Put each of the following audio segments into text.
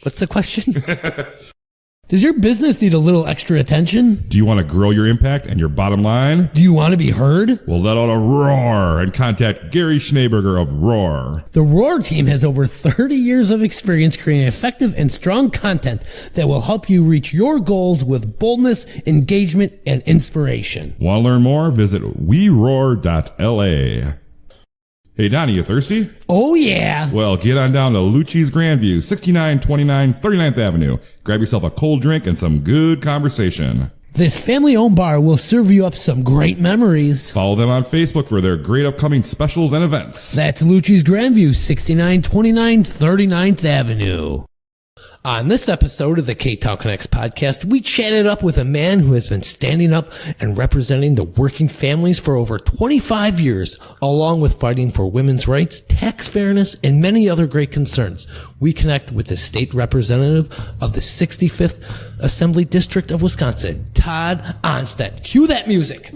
What's the question? Does your business need a little extra attention? Do you want to grow your impact and your bottom line? Do you want to be heard? Well, let out a roar and contact Gary Schneeberger of Roar. The Roar team has over 30 years of experience creating effective and strong content that will help you reach your goals with boldness, engagement, and inspiration. Want to learn more? Visit weroar.la. Hey, Donnie, you thirsty? Oh, yeah. Well, get on down to Lucci's Grandview, 6929 39th Avenue. Grab yourself a cold drink and some good conversation. This family-owned bar will serve you up some great memories. Follow them on Facebook for their great upcoming specials and events. That's Lucci's Grandview, 6929 39th Avenue. On this episode of the Ktown Connects podcast, we chatted up with a man who has been standing up and representing the working families for over 25 years, along with fighting for women's rights, tax fairness, and many other great concerns. We connect with the state representative of the 65th Assembly District of Wisconsin, Tod Ohnstad. Cue that music.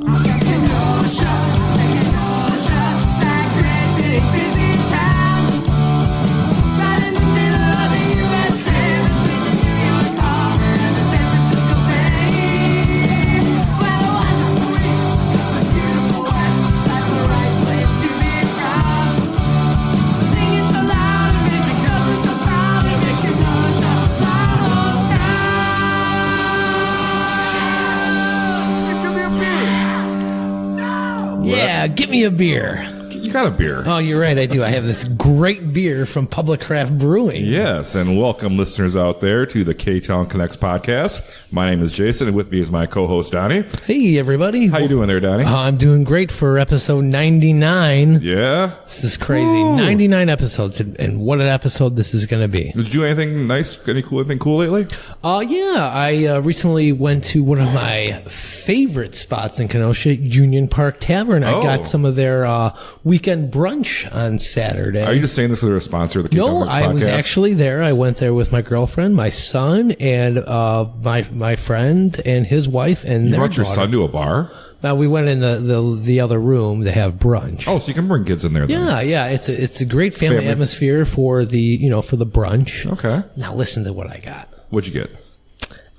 Get me a beer. You got a beer. Oh, you're right. I do. I have this great beer from Public Craft Brewing. Yes, and welcome listeners out there to the Ktown Connects podcast. My name is Jason, and with me is my co-host, Donnie. Hey, everybody. How you doing there, Donnie? I'm doing great for episode 99. Yeah? This is crazy. Ooh. 99 episodes, and what an episode this is going to be. Did you do anything nice, anything cool lately? Yeah. I recently went to one of my favorite spots in Kenosha, Union Park Tavern. I got some of their weekend brunch on Saturday. Are you just saying this because they're a sponsor of the Ktown Connects podcast? No, I was actually there. I went there with my girlfriend, my son, and my friend and his wife and their daughter. You brought your son to a bar? We went in the other room to have brunch. Oh, so you can bring kids in there then. Yeah. It's a great family atmosphere for the brunch. Okay. Now listen to what I got. What'd you get?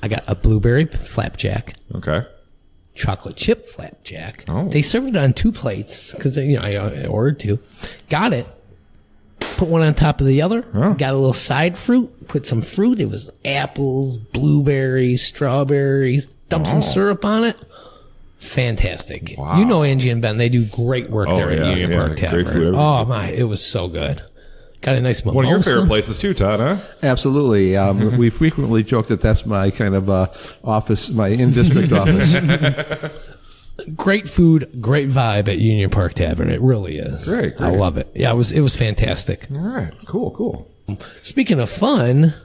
I got a blueberry flapjack. Okay. Chocolate chip flapjack. Oh. They served it on 2 plates because I ordered 2. Got it. Put one on top of the other. Oh. Got a little side fruit. Put some fruit. It was apples, blueberries, strawberries. Dumped some syrup on it. Fantastic. Wow. You know Angie and Ben. They do great work there at Union Park Tavern. Great food. Oh, my. It was so good. Got a nice mimosa. One of your favorite places too, Todd, huh? Absolutely. We frequently joke that that's my kind of office, my in-district office. Great food, great vibe at Union Park Tavern. It really is. Great. I love it. Yeah, it was fantastic. All right. Cool. Speaking of fun,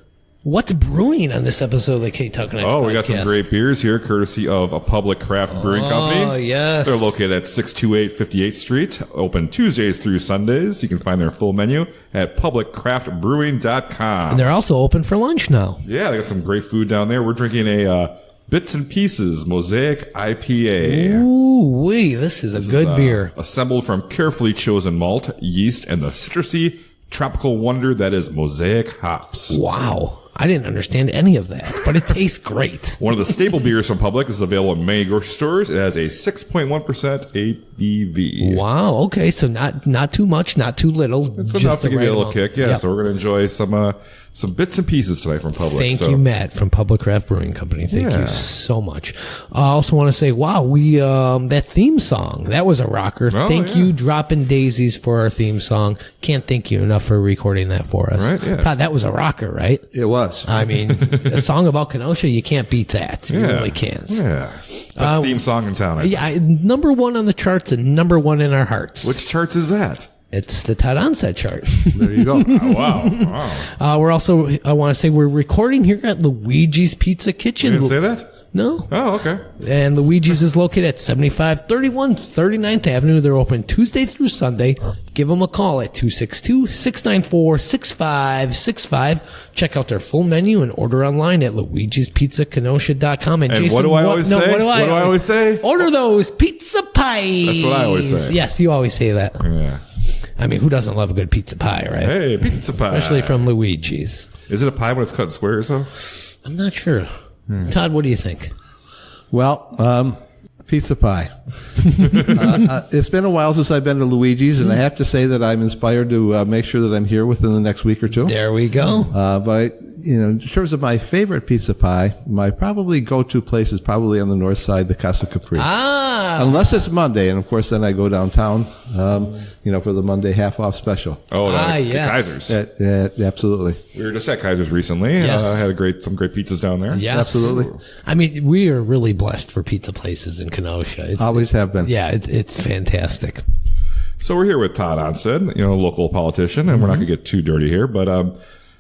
what's brewing on this episode of the Ktown Connects podcast? We got some great beers here, courtesy of a Public Craft Brewing Company. Oh, yes. They're located at 628 58th Street, open Tuesdays through Sundays. You can find their full menu at publiccraftbrewing.com. And they're also open for lunch now. Yeah, they got some great food down there. We're drinking a Bits and Pieces Mosaic IPA. Ooh, this is a good beer. Assembled from carefully chosen malt, yeast, and the citrusy tropical wonder that is Mosaic hops. Wow. I didn't understand any of that, but it tastes great. One of the staple beers from Public is available in many grocery stores. It has a 6.1% ABV. Wow. Okay. So not too much, not too little. It's just enough to give you a little kick. Yeah. Yep. So we're going to enjoy some bits and pieces tonight from Public. Thank you, Matt, from Public Craft Brewing Company. Thank you so much. I also want to say, wow, we that theme song, that was a rocker. Thank you, Droppin' Daisies, for our theme song. Can't thank you enough for recording that for us. Right, yeah. Todd, that was a rocker, right? It was. I mean, a song about Kenosha, you can't beat that. You really can't. Yeah. Best theme song in town. Yeah, number 1 on the charts and number 1 in our hearts. Which charts is that? It's the Tod Ohnstad chart. There you go. Wow. We're also, I want to say, we're recording here at Luigi's Pizza Kitchen. You didn't say that? No. Oh, okay. And Luigi's is located at 7531 39th Avenue. They're open Tuesday through Sunday. Give them a call at 262-694-6565. Check out their full menu and order online at luigispizzakenosha.com. And Jason, what do I always say? What do I always say? Order those pizza pies. That's what I always say. Yes, you always say that. Yeah. I mean, who doesn't love a good pizza pie, right? Hey, pizza pie. Especially from Luigi's. Is it a pie when it's cut in squares, though? I'm not sure. Todd, what do you think? Well, pizza pie. It's been a while since I've been to Luigi's, and I have to say that I'm inspired to make sure that I'm here within the next week or two. There we go. But in terms of my favorite pizza pie, my probably go-to place is probably on the north side, the Casa Capri. Unless it's Monday, and of course then I go downtown, for the Monday half-off special. Oh, yes. Kaiser's. Absolutely. We were just at Kaiser's recently. Yes. Had some great pizzas down there. Yeah, Absolutely. I mean, we are really blessed for pizza places in Kenosha. Always have been. Yeah, it's fantastic. So we're here with Tod Ohnstad, a local politician, and we're not going to get too dirty here, but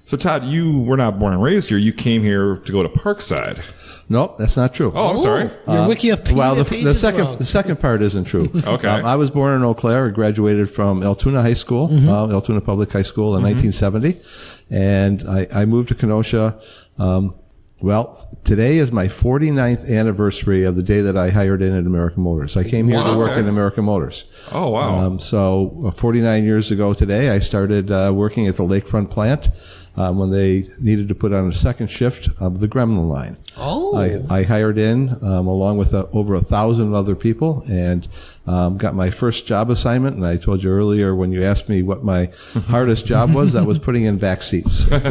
so Todd, you were not born and raised here. You came here to go to Parkside. Nope, that's not true. Oh, I'm sorry. Your Wikipedia Well, page the is second wrong. the second part isn't true. Okay. I was born in Eau Claire. I graduated from Altoona High School, Altoona Public High School in 1970, and I moved to Kenosha. Today is my 49th anniversary of the day that I hired in at American Motors. I came here to work at American Motors. Oh, wow. 49 years ago today, I started working at the Lakefront plant when they needed to put on a second shift of the Gremlin line. Oh. I hired in along with over 1,000 other people and got my first job assignment. And I told you earlier when you asked me what my hardest job was, that was putting in back seats of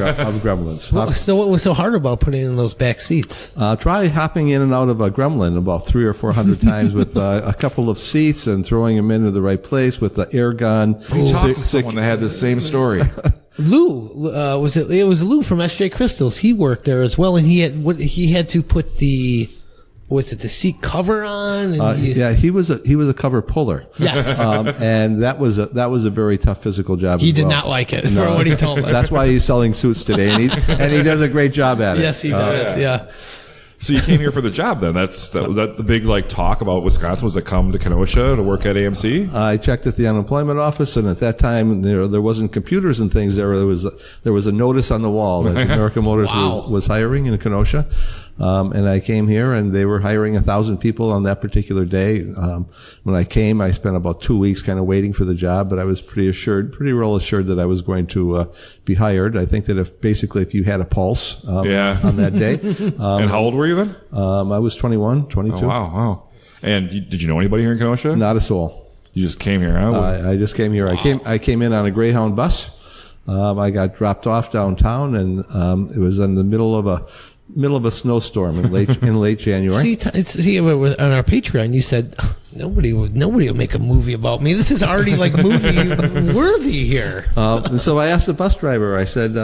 Gremlins. So what was so hard about putting in those back seats? Try hopping in and out of a Gremlin about 300 or 400 times with a couple of seats and throwing them into the right place with the air gun. We talked to someone that had the same story. Lou, was it? It was Lou from SJ Crystals. He worked there as well, and he had to put the seat cover on? And he was a cover puller. Yes, and that was a very tough physical job. he as did well. not like it. From what he told us. That's why he's selling suits today, and he does a great job at it. Yes, he does. Yeah. So you came here for the job then? Was that the big talk about Wisconsin was to come to Kenosha to work at AMC? I checked at the unemployment office, and at that time there wasn't computers and things. There was a notice on the wall that American Motors was hiring in Kenosha, and I came here, and they were hiring 1,000 people on that particular day. When I came, I spent about 2 weeks kind of waiting for the job, but I was pretty well assured that I was going to be hired. I think that if you had a pulse on that day. And how old were you then? I was 21, 22. Oh, wow. And did you know anybody here in Kenosha? Not a soul. You just came here, huh? I just came here. Wow. I came in on a Greyhound bus. I got dropped off downtown, and it was in the middle of a snowstorm in late January. See, on our Patreon, you said nobody will make a movie about me. This is already movie worthy here. And so I asked the bus driver. I said,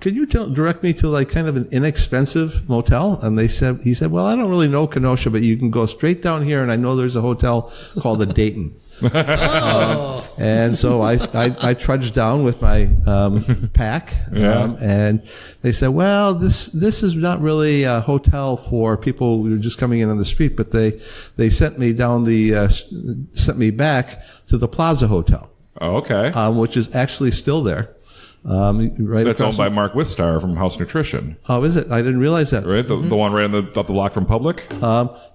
"Could you direct me to kind of an inexpensive motel?" And he said, "Well, I don't really know Kenosha, but you can go straight down here, and I know there's a hotel called the Dayton." And so I trudged down with my pack, and they said, "Well, this is not really a hotel for people who are just coming in on the street, but they sent me back to the Plaza Hotel." Oh, okay. Which is actually still there. That's owned by Mark Wistar from House Nutrition. Oh, is it? I didn't realize that. Right? The one right up the block from Public?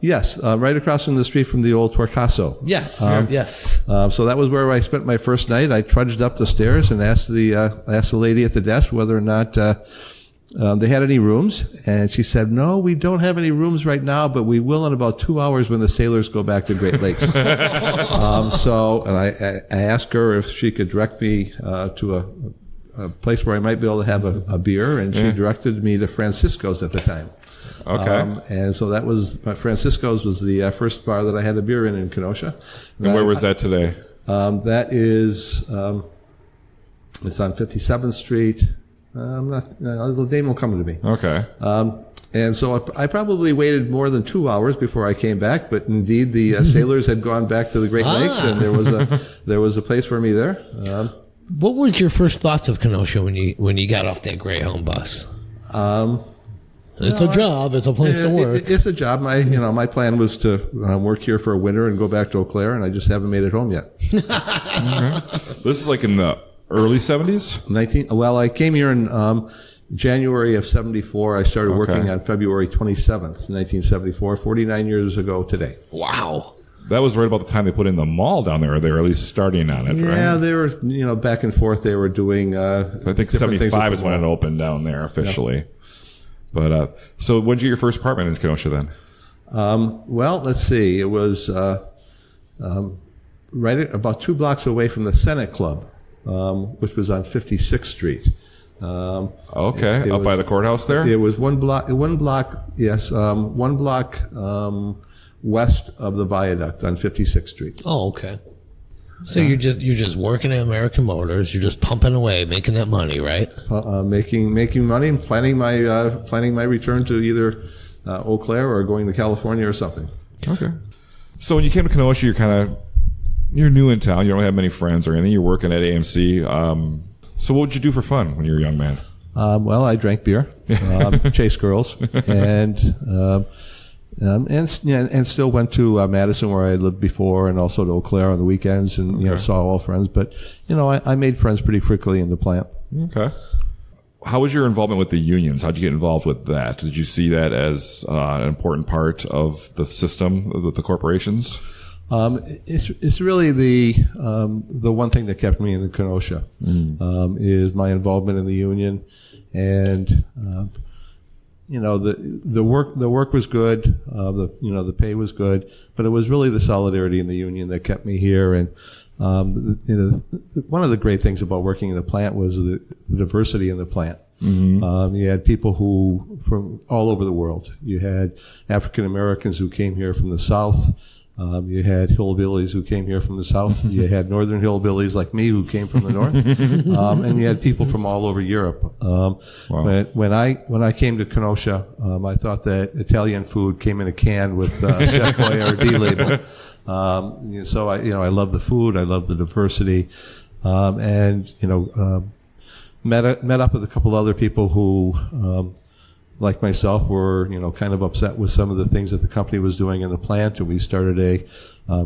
Yes. Right across from the street from the old Torcaso. Yes. Yes. So that was where I spent my first night. I trudged up the stairs and asked the lady at the desk whether or not they had any rooms. And she said, "No, we don't have any rooms right now, but we will in about 2 hours when the sailors go back to Great Lakes." And I asked her if she could direct me to a place where I might be able to have a beer, and she directed me to Francisco's at the time. Okay. And so that was Francisco's was the first bar that I had a beer in Kenosha. And where was that today? That is, it's on 57th Street. The name will come to me. Okay. And so I probably waited more than 2 hours before I came back, but indeed the sailors had gone back to the Great Lakes, and there was a place for me there. What was your first thoughts of Kenosha when you got off that Greyhound bus? It's a job. It's a place to work. It's a job. My plan was to work here for a winter and go back to Eau Claire, and I just haven't made it home yet. This is in the early 70s? I came here in January of 74. I started working on February 27th, 1974, 49 years ago today. Wow. that was right about the time they put in the mall down there. Or they were at least starting on it, right? Yeah, they were, back and forth. They were doing. So I think 75 is when it opened down there officially. Yep. But so when did you get your first apartment in Kenosha then? Well, let's see. It was about 2 blocks away from the Senate Club, which was on 56th Street. Okay, up by the courthouse there? It was one block, yes, 1 block west of the viaduct on 56th Street. Oh, okay. So you're just working at American Motors. You're just pumping away, making that money, right? Making money and planning my return to either Eau Claire or going to California or something. Okay. So when you came to Kenosha, you're new in town. You don't have many friends or anything. You're working at AMC. So what would you do for fun when you were a young man? Well, I drank beer, chased girls, and still went to Madison, where I lived before, and also to Eau Claire on the weekends, and saw all friends. But I made friends pretty quickly in the plant. Okay. How was your involvement with the unions? How'd you get involved with that? Did you see that as an important part of the system with the corporations? It's really the one thing that kept me in Kenosha is my involvement in the union, and the work was good, the pay was good, but it was really the solidarity in the union that kept me here. And one of the great things about working in the plant was the diversity in the plant. Mm-hmm. You had people from all over the world. You had African Americans who came here from the South. You had hillbillies who came here from the South. You had northern hillbillies like me who came from the North. And you had people from all over Europe. Wow. When I came to Kenosha, I thought that Italian food came in a can with Chef Boyardee label. So I love the food. I love the diversity. Met up with a couple other people who, like myself, were kind of upset with some of the things that the company was doing in the plant, and we started a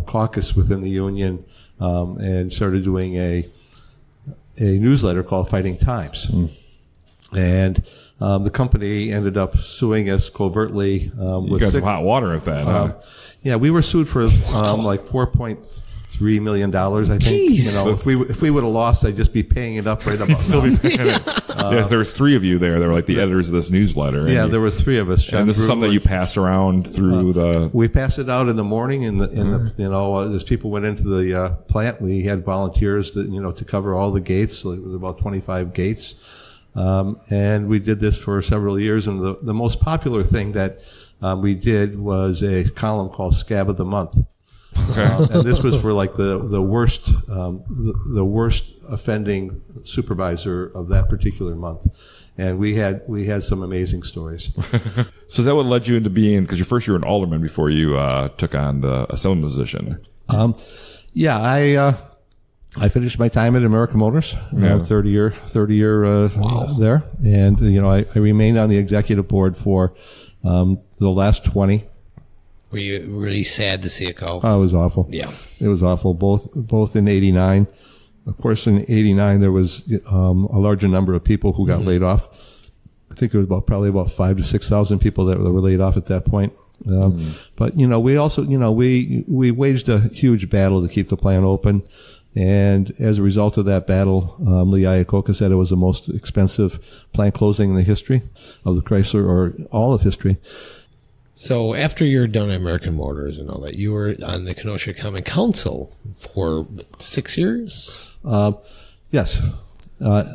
caucus within the union and started doing a newsletter called Fighting Times. And the company ended up suing us covertly. You got some hot water at that. Yeah, we were sued for like $4.3 million, I think. Jeez. If we would have lost, I'd just be paying it up right about now. Still be paying it. Yes, there were 3 of you there. They were like the editors of this newsletter. Yeah, there were 3 of us. And this is something that you passed around through the. We passed it out in the morning, as people went into the plant, we had volunteers that to cover all the gates. So it was about 25 gates, and we did this for several years. And the most popular thing that we did was a column called Scab of the Month. And this was for like the worst offending supervisor of that particular month, and we had some amazing stories. So is that what led you into being? Because you were an alderman before you took on the assemblyman position. I finished my time at American Motors, 30 year there, and I remained on the executive board for the last 20. Were you really sad to see it go? Oh, it was awful. Yeah. It was awful, both in 89. Of course, in 89, there was a larger number of people who got laid off. I think it was probably about 5,000 to 6,000 people that were laid off at that point. But, we also, we waged a huge battle to keep the plant open. And as a result of that battle, Lee Iacocca said it was the most expensive plant closing in the history of the Chrysler, or all of history. So after you're done at American Motors and all that, you were on the Kenosha Common Council for 6 years? Yes.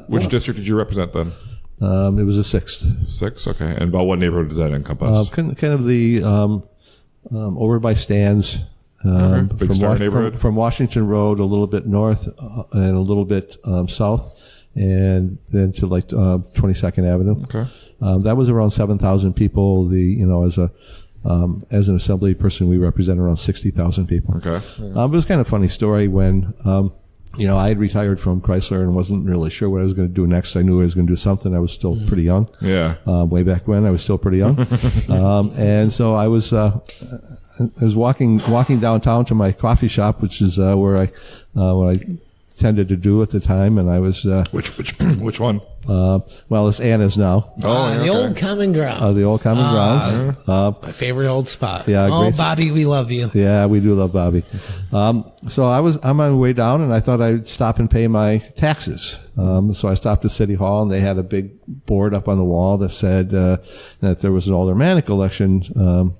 Which district did you represent then? It was a 6th. 6, okay. And about what neighborhood does that encompass? Kind of the over by Stan's. Big Star neighborhood? From Washington Road, a little bit north and a little bit south, and then to like 22nd Avenue. Okay. That was around 7,000 people. As an assembly person, we represent around 60,000 people. Okay. It was kind of a funny story when, I had retired from Chrysler and wasn't really sure what I was going to do next. I knew I was going to do something. I was still pretty young. Yeah. Way back when, I was still pretty young. And so I was walking downtown to my coffee shop, which is where I tended to do at the time, and I was Which one? well, it's Anna's now. The old common ground. The old common grounds. My favorite old spot. Yeah, great. Bobby, we love you. Yeah, we do love Bobby. So I'm on my way down, and I thought I'd stop and pay my taxes. So I stopped at City Hall, and they had a big board up on the wall that said that there was an aldermanic election,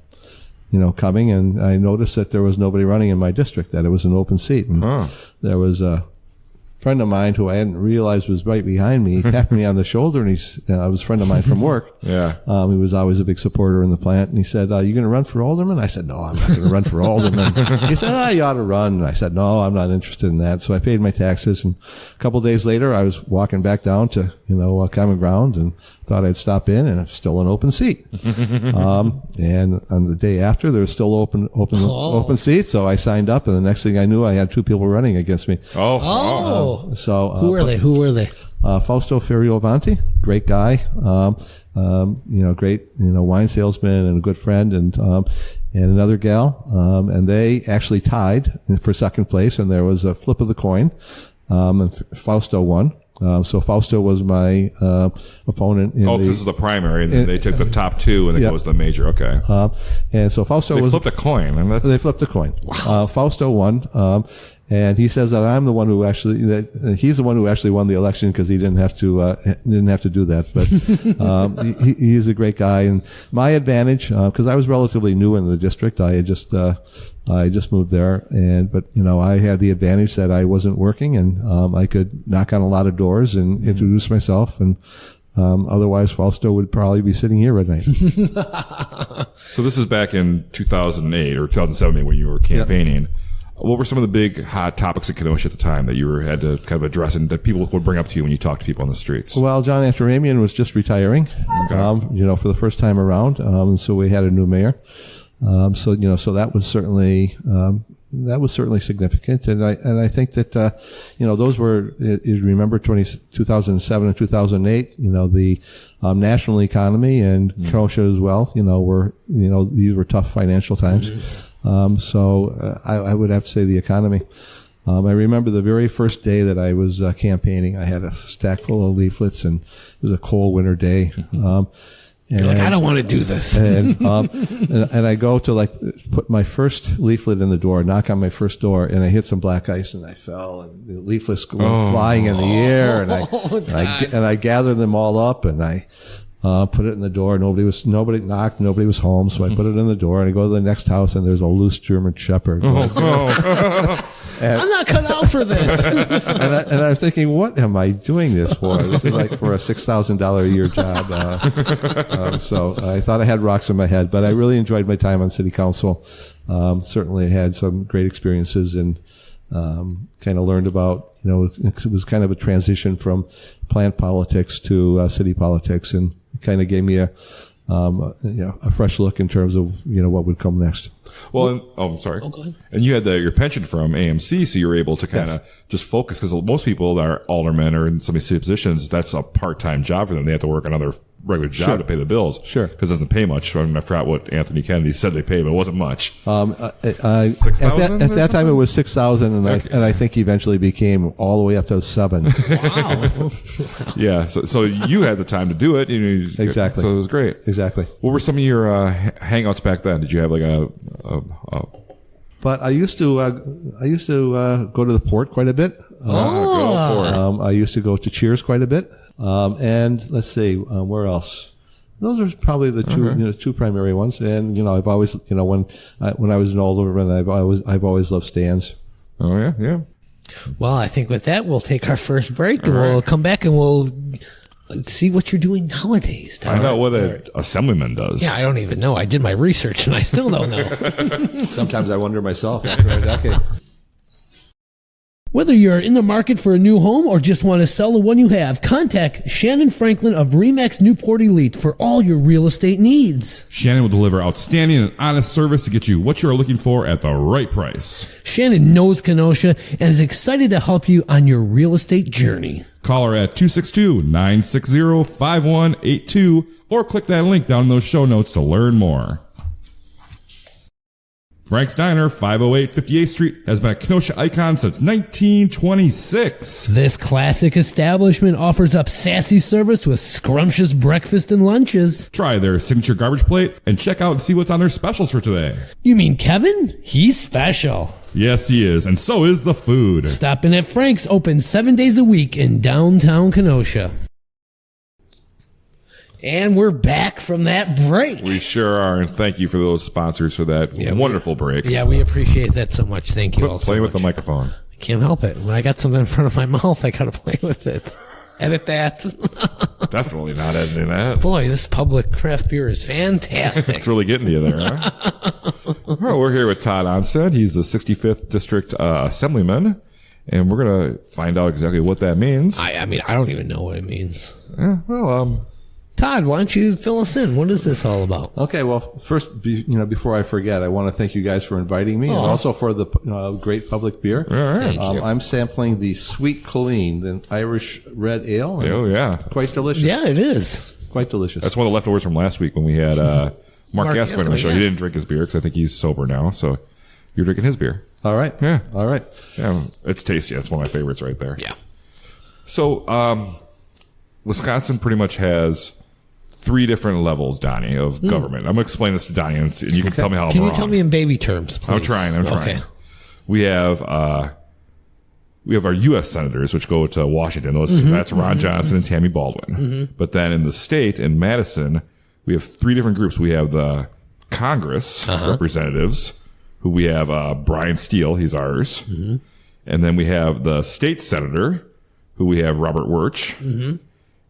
coming, and I noticed that there was nobody running in my district, that it was an open seat. And there was a friend of mine who I hadn't realized was right behind me. He tapped me on the shoulder, and I was a friend of mine from work. Yeah. He was always a big supporter in the plant, and he said, you going to run for alderman? I said, no, I'm not going to run for alderman. He said, you ought to run. And I said, no, I'm not interested in that. So I paid my taxes, and a couple of days later, I was walking back down to, common ground, and thought I'd stop in, and it's still an open seat. And on the day after, there was still open seat, so I signed up, and the next thing I knew, I had 2 people running against me. So who were they? Fausto Ferriovanti, great guy, great, wine salesman and a good friend, and another gal, and they actually tied for second place, and there was a flip of the coin, and Fausto won. So Fausto was my opponent. This is the primary, and then they took the top 2, and it goes to the major. Okay. And so Fausto flipped a coin. And they flipped a coin. Wow. Fausto won. And he says that I'm the one who he's the one who actually won the election, because he didn't have to do that. But he's a great guy. And my advantage, because I was relatively new in the district, I had just moved there, but I had the advantage that I wasn't working, and I could knock on a lot of doors and introduce myself, and otherwise Fausto would probably be sitting here right now. So this is back in 2008 or 2007 when you were campaigning. Yep. What were some of the big hot topics in Kenosha at the time that you had to kind of address and that people would bring up to you when you talk to people on the streets? Well, John Antaramian was just retiring, for the first time around. So we had a new mayor. So that was certainly significant. And I think that, those were, you remember 2007 and 2008, the, national economy and Kenosha as well, these were tough financial times. So I would have to say the economy. I remember the very first day that I was campaigning, I had a stack full of leaflets, and it was a cold winter day. You're like, I don't want to do this. And I go to put my first leaflet in the door, knock on my first door, and I hit some black ice, and I fell, and the leaflets went flying in the air, and I gathered them all up, and I put it in the door. Nobody knocked, nobody was home, so I put it in the door, and I go to the next house, and there's a loose German Shepherd. I'm not cut out for this. and I'm thinking, what am I doing this for? This is like for a $6,000 a year job. So I thought I had rocks in my head, but I really enjoyed my time on city council. Certainly had some great experiences, and kind of learned about, it was kind of a transition from plant politics to city politics, and it kind of gave me a fresh look in terms of, what would come next. Well, I'm sorry. Go ahead. And you had your pension from AMC, so you were able to kind of just focus, because most people that are aldermen or in some of these city positions, that's a part-time job for them. They have to work another regular job to pay the bills. Sure. Because it doesn't pay much. I forgot what Anthony Kennedy said they paid, but it wasn't much. 6,000? At that time it was 6,000, and I think eventually became all the way up to 7. Wow. Yeah. So you had the time to do it. Exactly. So it was great. Exactly. What were some of your hangouts back then? Did you have But I used to go to the Port quite a bit. I used to go to Cheers quite a bit. And let's see, where else? Those are probably the two, two primary ones. And I've always, when I was an alderman, I've always loved stands. Oh yeah, yeah. Well, I think with that, we'll take our first break, and we'll come back and we'll see what you're doing nowadays. Find out what an assemblyman does. Yeah, I don't even know. I did my research, and I still don't know. Sometimes I wonder myself after a decade. Whether you're in the market for a new home or just want to sell the one you have, contact Shannyn Franklin of ReMax Newport Elite for all your real estate needs. Shannyn will deliver outstanding and honest service to get you what you are looking for at the right price. Shannyn knows Kenosha and is excited to help you on your real estate journey. Call her at 262-960-5182 or click that link down in those show notes to learn more. Frank's Diner, 508 58th Street, has been a Kenosha icon since 1926. This classic establishment offers up sassy service with scrumptious breakfast and lunches. Try their signature garbage plate and check out and see what's on their specials for today. You mean Kevin? He's special. Yes, he is, and so is the food. Stop in at Frank's, open 7 days a week in downtown Kenosha. And we're back from that break. We sure are, and thank you for those sponsors for that wonderful break. Yeah, we appreciate that so much. Thank you all so much. Play with the microphone. I can't help it. When I got something in front of my mouth, I got to play with it. Edit that. Definitely not editing that. Boy, this public craft beer is fantastic. It's really getting to you there, huh? Well, we're here with Tod Ohnstad. He's the 65th District Assemblyman, and we're going to find out exactly what that means. I mean, I don't even know what it means. Yeah, well, Tod, why don't you fill us in? What is this all about? Okay, well, first, before I forget, I want to thank you guys for inviting me, and also for the great public beer. all right. Thank you. I'm sampling the Sweet Colleen, the Irish red ale. Oh, yeah. Quite delicious. Yeah, it is. Quite delicious. That's one of the leftovers from last week when we had Mark Gascoigne on the show. Gascoigne, He yes. didn't drink his beer because I think he's sober now, so you're drinking his beer. All right. Yeah. All right. Yeah, it's tasty. That's one of my favorites right there. Yeah. So, Wisconsin pretty much has 3 different levels, Donnie, of government. I'm going to explain this to Donnie, and you can tell me how I'm Can wrong. you tell me in baby terms, please? I'm trying. Okay. We have our U.S. senators, which go to Washington. That's Ron Johnson and Tammy Baldwin. But then in the state, in Madison, we have 3 different groups. We have the Congress representatives, who we have Brian Steele. He's ours. And then we have the state senator, who we have Robert Wirch.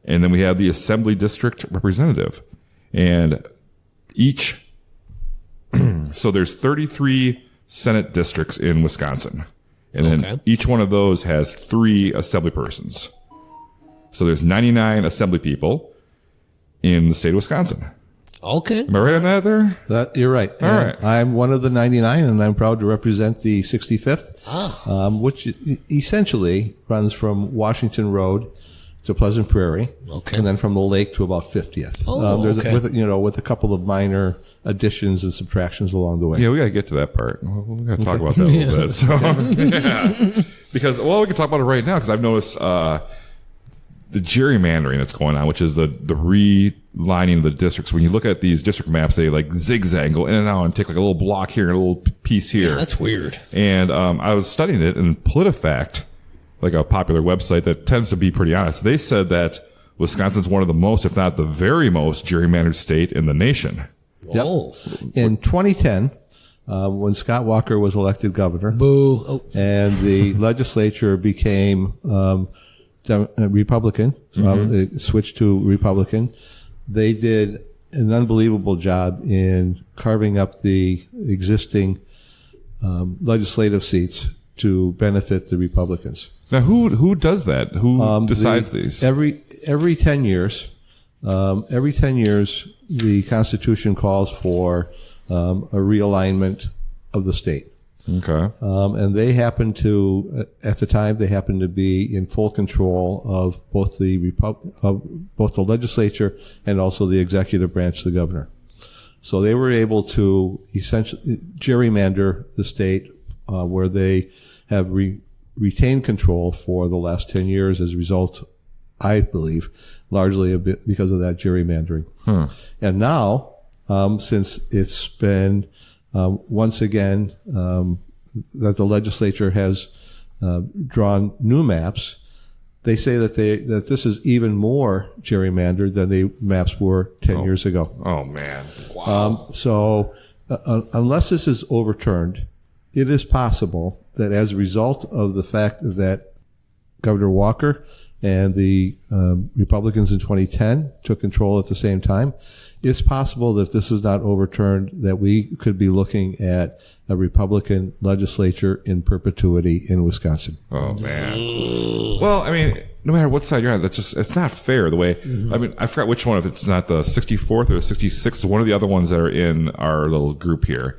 And then we have the Assembly District Representative. And so there's 33 Senate districts in Wisconsin. And then each one of those has 3 assembly persons. So there's 99 assembly people in the state of Wisconsin. Okay. Am I right on that there? You're right. All right. I'm one of the 99, and I'm proud to represent the 65th, which essentially runs from Washington Road to Pleasant Prairie, and then from the lake to about 50th. With a couple of minor additions and subtractions along the way. Yeah, we got to get to that part. We got to talk about that a little bit. So, because we can talk about it right now because I've noticed the gerrymandering that's going on, which is the relining of the districts. When you look at these district maps, they like zigzag, go in and out, and take like a little block here and a little piece here. Yeah, that's weird. And I was studying it, and PolitiFact, like a popular website that tends to be pretty honest, they said that Wisconsin's one of the most, if not the very most, gerrymandered state in the nation. Yep. In 2010, when Scott Walker was elected governor, and the legislature became Republican, they switched to Republican, they did an unbelievable job in carving up the existing legislative seats to benefit the Republicans. Now, who does that? Who decides these? Every 10 years, the Constitution calls for a realignment of the state. Okay. And they happen to, at the time, they happened to be in full control of both the legislature and also the executive branch, the governor. So they were able to essentially gerrymander the state, where they have retained control for the last 10 years as a result, I believe, largely a bit because of that gerrymandering. And now, since it's been once again that the legislature has drawn new maps, they say that this is even more gerrymandered than the maps were 10 years ago. Oh man! Wow. So unless this is overturned, it is possible that as a result of the fact that Governor Walker and the Republicans in 2010 took control at the same time, it's possible that if this is not overturned, that we could be looking at a Republican legislature in perpetuity in Wisconsin. Oh man! Well, I mean, no matter what side you're on, it's not fair the way. I mean, I forgot which one. If it's not the 64th or the 66th, one of the other ones that are in our little group here.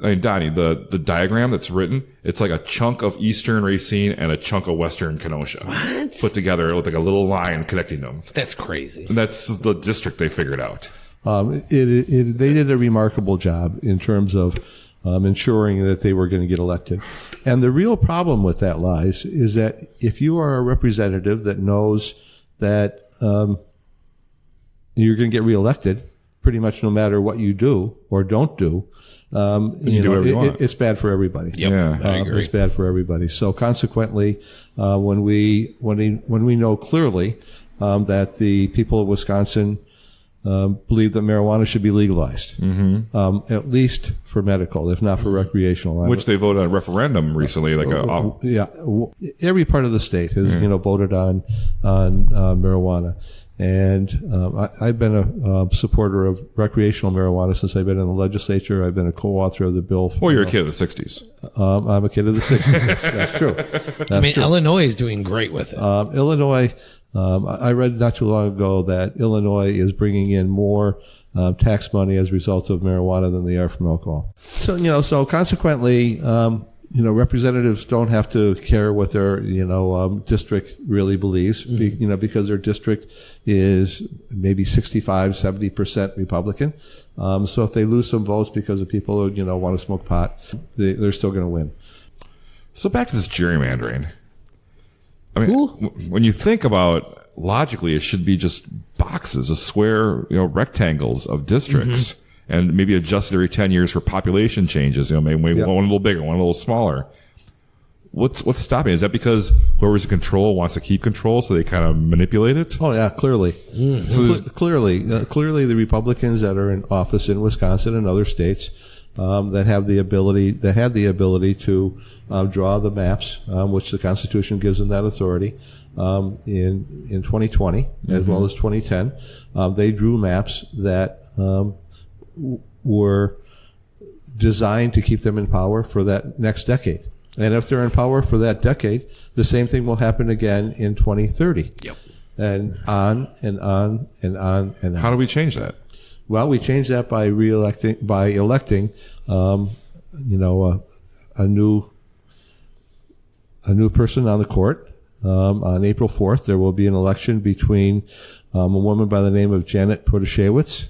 I mean, Donnie, the diagram that's written, it's like a chunk of Eastern Racine and a chunk of Western Kenosha. What? Put together with like a little line connecting them. That's crazy. And that's the district they figured out. They did a remarkable job in terms of ensuring that they were going to get elected. And the real problem with that lies is that if you are a representative that knows that you're going to get reelected, pretty much no matter what you do or don't do, it's bad for everybody. Yep, yeah, I agree. It's bad for everybody. So consequently, when we know clearly that the people of Wisconsin believe that marijuana should be legalized, at least for medical, if not for recreational. Which they voted on a referendum recently, every part of the state has voted on marijuana. And I've been a supporter of recreational marijuana since I've been in the legislature. I've been a co-author of the bill. Well, you're a kid of the 60s. I'm a kid of the 60s. That's true. That's true. Illinois is doing great with it. Illinois, I read not too long ago that Illinois is bringing in more tax money as a result of marijuana than they are from alcohol. So consequently, representatives don't have to care what their, district really believes, because their district is maybe 65, 70% Republican. So if they lose some votes because of people who, want to smoke pot, they're still going to win. So back to this gerrymandering. I mean, when you think about logically, it should be just boxes, a square, rectangles of districts. And maybe adjusted every 10 years for population changes. Maybe one a little bigger, one a little smaller. What's stopping? Is that because whoever's in control wants to keep control, so they kind of manipulate it? Oh yeah, clearly. So clearly, the Republicans that are in office in Wisconsin and other states that had the ability to draw the maps, which the Constitution gives them that authority. In 2020 as well as 2010, they drew maps that were designed to keep them in power for that next decade. And if they're in power for that decade, the same thing will happen again in 2030. Yep. And on and on and on and on. How do we change that? Well, we change that by electing, a new person on the court. On April 4th, there will be an election between a woman by the name of Janet Protasiewicz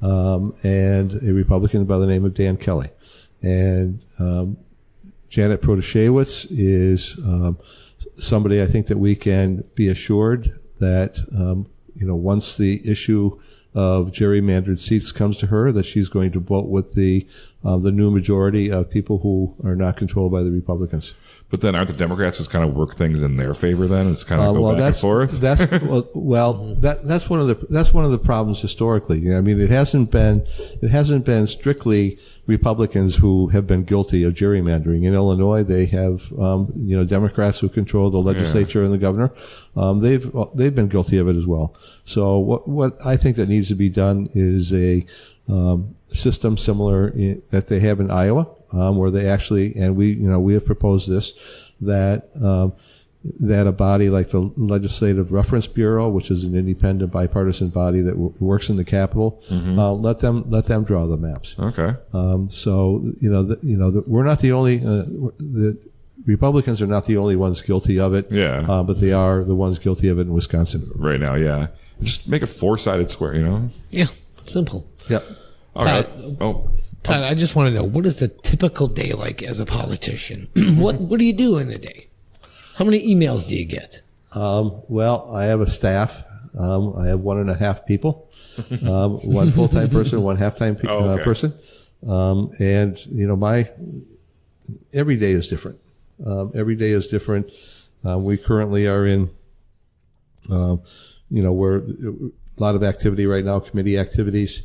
and a Republican by the name of Dan Kelly. And Janet Protasiewicz is somebody I think that we can be assured that once the issue of gerrymandered seats comes to her, that she's going to vote with the new majority of people who are not controlled by the Republicans. But then aren't the Democrats just kind of work things in their favor then? It's kind of go back and forth? That's one of the problems historically. I mean, it hasn't been strictly Republicans who have been guilty of gerrymandering. In Illinois, they have, Democrats who control the legislature and the governor. They've been guilty of it as well. So what I think that needs to be done is a system similar that they have in Iowa. Where they actually, and we have proposed this, that a body like the Legislative Reference Bureau, which is an independent bipartisan body that works in the Capitol, let them draw the maps. Okay. So we're not the only. The Republicans are not the only ones guilty of it. Yeah. But they are the ones guilty of it in Wisconsin right now. Yeah. Just make a 4-sided square. Yeah. Simple. Yep. All right. Tod, I just want to know, what is the typical day like as a politician? What do you do in a day? How many emails do you get? Well, I have a staff. I have 1.5 people, one full-time person, one half-time person. And my every day is different. Every day is different. We currently are in, we're a lot of activity right now, committee activities.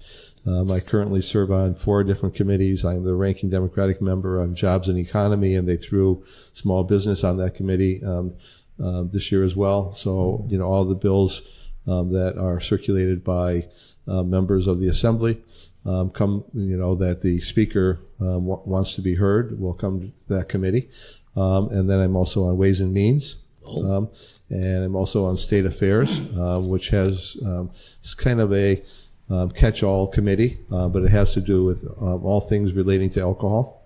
I currently serve on 4 different committees. I'm the ranking Democratic member on Jobs and Economy, and they threw small business on that committee this year as well. So, all the bills that are circulated by members of the Assembly come, that the Speaker wants to be heard will come to that committee. And then I'm also on Ways and Means. And I'm also on State Affairs, which has it's kind of a catch-all committee, but it has to do with all things relating to alcohol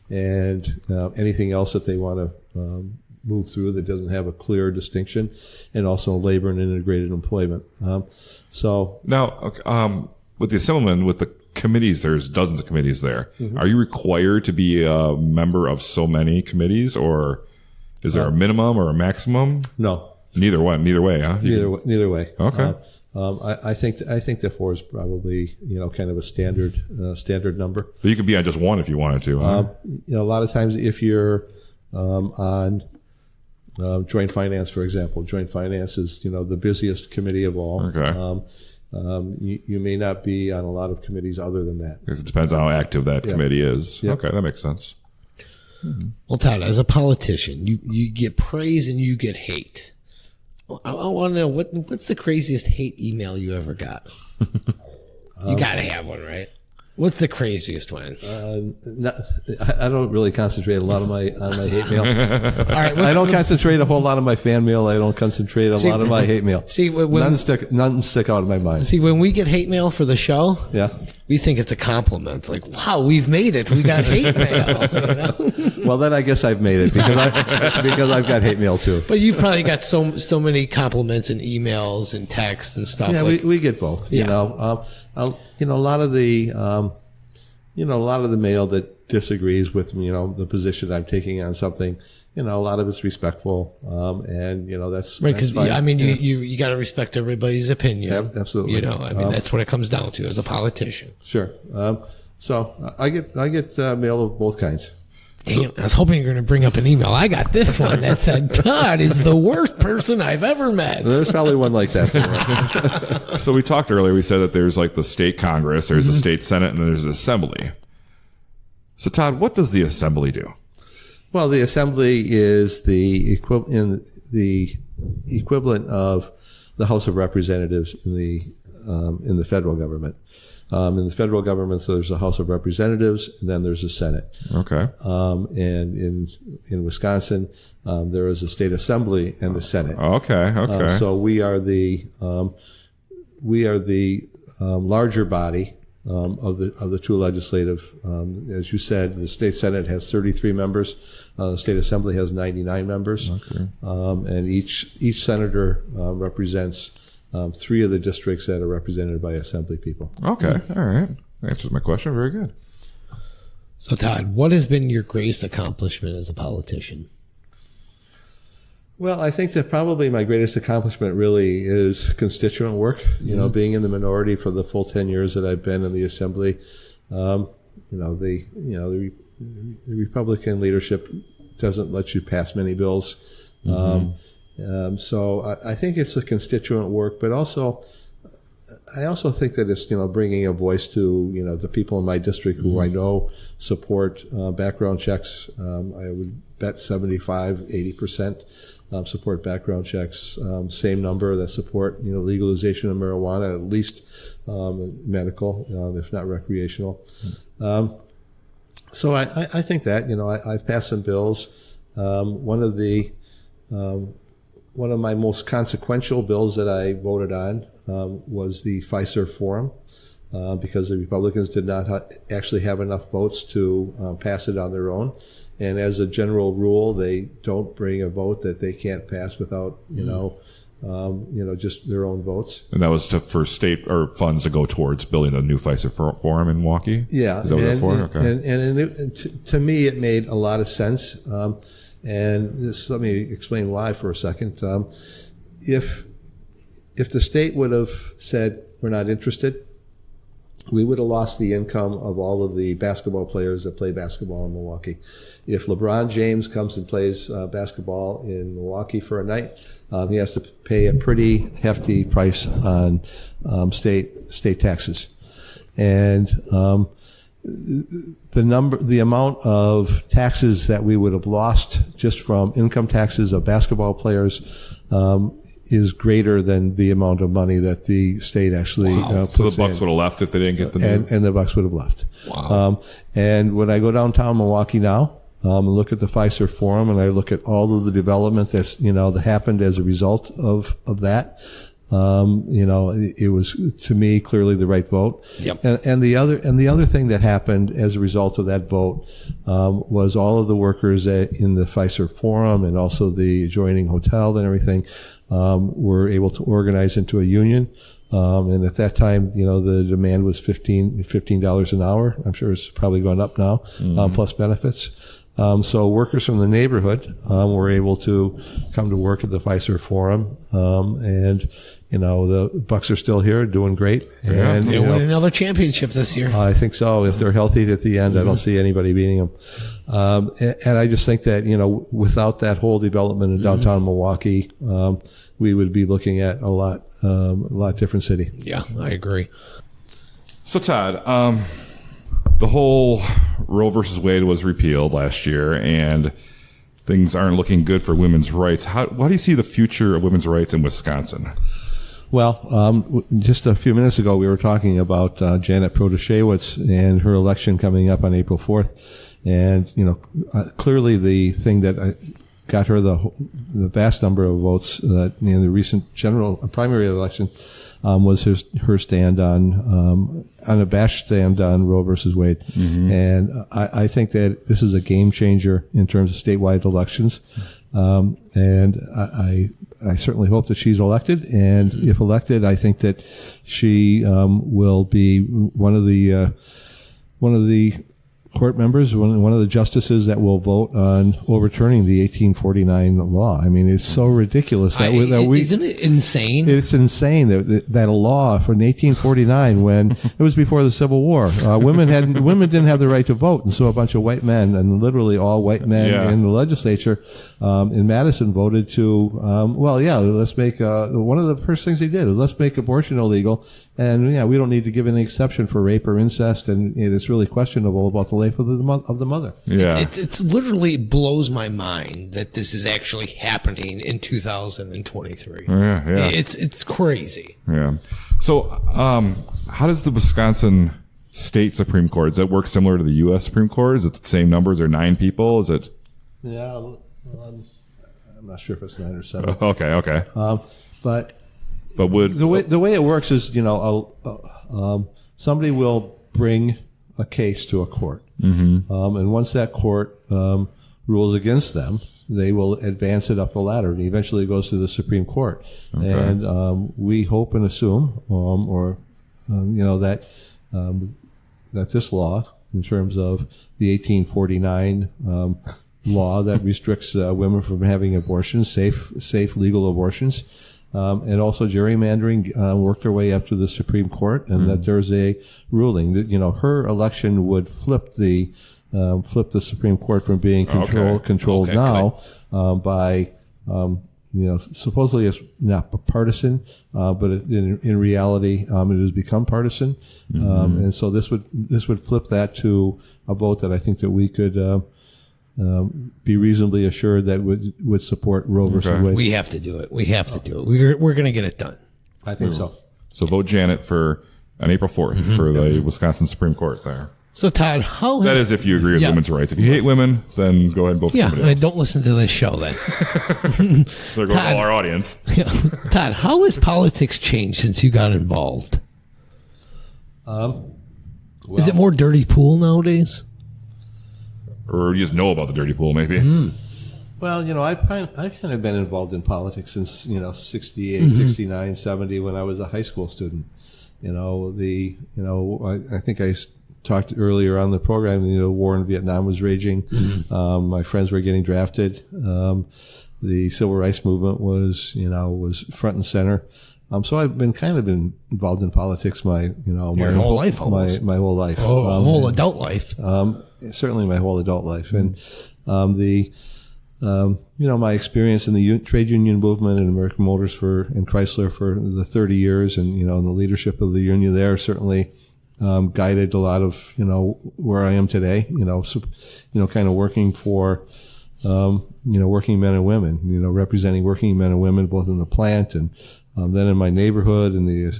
and anything else that they want to move through that doesn't have a clear distinction, and also labor and integrated employment. So now, with the Assemblyman, with the committees, there's dozens of committees there. Are you required to be a member of so many committees, or is there a minimum or a maximum? No. Neither way, huh? Neither way. Okay. I think that 4 is probably, kind of a standard number. But you could be on just one if you wanted to, huh? A lot of times if you're on joint finance, for example, joint finance is, the busiest committee of all. Okay. You may not be on a lot of committees other than that. Because it depends on how active that committee is. Yep. Okay, that makes sense. Well, Tod, as a politician, you get praise and you get hate. I want to know what's the craziest hate email you ever got? You got to have one, right? What's the craziest one? I don't really concentrate a lot on my hate mail. All right, I don't concentrate a whole lot on my fan mail. I don't concentrate a lot on my hate mail. See, none stick out of my mind. See, when we get hate mail for the show, we think it's a compliment. Like, wow, we've made it. We got hate mail. Well, then I guess I've made it because I've got hate mail too. But you've probably got so many compliments and emails and texts and stuff. Yeah, we get both. Yeah. A lot of the mail that disagrees with the position I'm taking on something. A lot of it's respectful, and that's right. Because I mean, you got to respect everybody's opinion. Yeah, absolutely. That's what it comes down to as a politician. Sure. So I get mail of both kinds. Dang it, I was hoping you were going to bring up an email. I got this one that said, Tod is the worst person I've ever met. There's probably one like that somewhere. So we talked earlier, we said that there's like the state Congress, there's the state Senate, and then there's the Assembly. So Tod, what does the Assembly do? Well, the Assembly is the equivalent of the House of Representatives in the federal government. In the federal government, so there's a House of Representatives, and then there's a Senate. Okay. And in Wisconsin, there is a state assembly and the Senate. Okay. So we are the larger body of the two legislative. As you said, the state Senate has 33 members. The state assembly has 99 members. Okay. And each senator represents 3 of the districts that are represented by assembly people. Okay. All right. Answers my question. Very good. So, Tod, what has been your greatest accomplishment as a politician? Well, I think that probably my greatest accomplishment really is constituent work. Being in the minority for the full 10 years that I've been in the assembly. The Republican leadership doesn't let you pass many bills. So I think it's the constituent work, but I also think that it's, bringing a voice to, the people in my district who I know support background checks. I would bet 75-80% support background checks. Same number that support, legalization of marijuana, at least medical, if not recreational. So I think that, I've passed some bills. One of my most consequential bills that I voted on was the Pfizer Forum, because the Republicans did not actually have enough votes to pass it on their own. And as a general rule, they don't bring a vote that they can't pass without, just their own votes. And that was for state or funds to go towards building a new Pfizer Forum in Milwaukee? Yeah. Is that what that's for? Okay. And to me, it made a lot of sense. And let me explain why for a second. If the state would have said, we're not interested, we would have lost the income of all of the basketball players that play basketball in Milwaukee. If LeBron James comes and plays basketball in Milwaukee for a night, he has to pay a pretty hefty price on state taxes. And the amount of taxes that we would have lost just from income taxes of basketball players is greater than the amount of money that the state actually puts So the Bucks in. would have left if they didn't get the new... And the Bucks would have left. Wow. And when I go downtown Milwaukee now, and look at the Pfizer Forum, and I look at all of the development that happened as a result of that, It was, to me, clearly the right vote. Yep. And the other thing that happened as a result of that vote was all of the workers in the Pfizer Forum and also the adjoining hotel and everything were able to organize into a union. And at that time, the demand was $15 an hour. I'm sure it's probably gone up now, plus benefits. So workers from the neighborhood were able to come to work at the Pfizer Forum, and the Bucks are still here, doing great. And They'll win another championship this year. I think so. If they're healthy at the end, I don't see anybody beating them. And I just think that without that whole development in downtown Milwaukee, we would be looking at a lot different city. Yeah, I agree. So Todd, the whole Roe versus Wade was repealed last year, and things aren't looking good for women's rights. How do you see the future of women's rights in Wisconsin? Well, just a few minutes ago, we were talking about Janet Protasiewicz and her election coming up on April 4th. And, clearly the thing that got her the vast number of votes in the recent general primary election was her stand on unabashed stand on Roe versus Wade. Mm-hmm. And I think that this is a game changer in terms of statewide elections. And I certainly hope that she's elected. And if elected, I think that she will be one of the court members, one of the justices that will vote on overturning the 1849 law. I mean, it's so ridiculous that we isn't it insane? It's insane that a law from 1849, when it was before the Civil War, women didn't have the right to vote, and so a bunch of white men, and literally all white men in the legislature in Madison, voted to let's make one of the first things they did was let's make abortion illegal, and we don't need to give any exception for rape or incest, and it's really questionable about the life of the mother. Yeah, it's literally blows my mind that this is actually happening in 2023. Yeah. It's crazy. Yeah. So, how does the Wisconsin State Supreme Court, does that work similar to the U.S. Supreme Court? Is it the same numbers or 9 people? Is it? Yeah, I'm not sure if it's 9 or 7. Okay. But would the way it works is somebody will bring a case to a court, and once that court rules against them, they will advance it up the ladder, and eventually it goes to the Supreme Court. Okay. And we hope and assume, that this law, in terms of the 1849 law that restricts women from having abortions, safe legal abortions, and also gerrymandering worked their way up to the Supreme Court, and that there's a ruling that her election would flip the Supreme Court from being controlled now by supposedly it's not partisan, but in reality it has become partisan, and so this would flip that to a vote that I think that we could be reasonably assured that would support Roe versus Wade. We have to do it. We're going to get it done. I think so. So vote Janet on April 4th for the Wisconsin Supreme Court there. So Todd, how that is if you agree with women's rights. If you hate women, then go ahead and vote for somebody else. Don't listen to this show then. There goes all our audience. Todd, how has politics changed since you got involved? Is it more dirty pool nowadays? Or you just know about the dirty pool, maybe. Well, I've kind of been involved in politics since 68, 69, 70 when I was a high school student. I think I talked earlier on the program. The war in Vietnam was raging. My friends were getting drafted. The civil rights movement was front and center. So I've been kind of involved in politics my whole life, almost. My whole life, whole adult life. Certainly my whole adult life, and my experience in the trade union movement and American Motors and Chrysler for the 30 years, and the leadership of the union there certainly guided a lot of where I am today. Kind of working for working men and women. Representing working men and women both in the plant and then in my neighborhood and the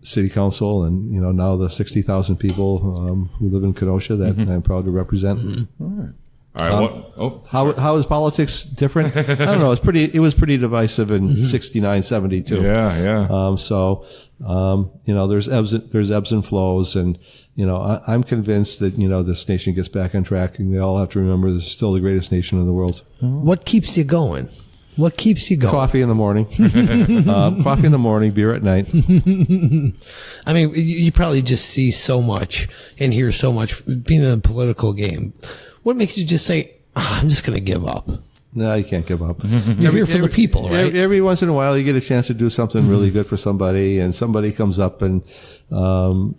city council, and now the 60,000 people who live in Kenosha that I'm proud to represent. All right. All right. How is politics different? I don't know. It was pretty divisive in 69, 72. Yeah. There's ebbs and flows, and I'm convinced that this nation gets back on track, and we all have to remember this is still the greatest nation in the world. What keeps you going? What keeps you going? Coffee in the morning. Coffee in the morning, beer at night. I mean, you probably just see so much and hear so much being in a political game. What makes you just say, I'm just going to give up? No, you can't give up. You're here for the people, right? Every once in a while, you get a chance to do something really good for somebody, and somebody comes up and, said,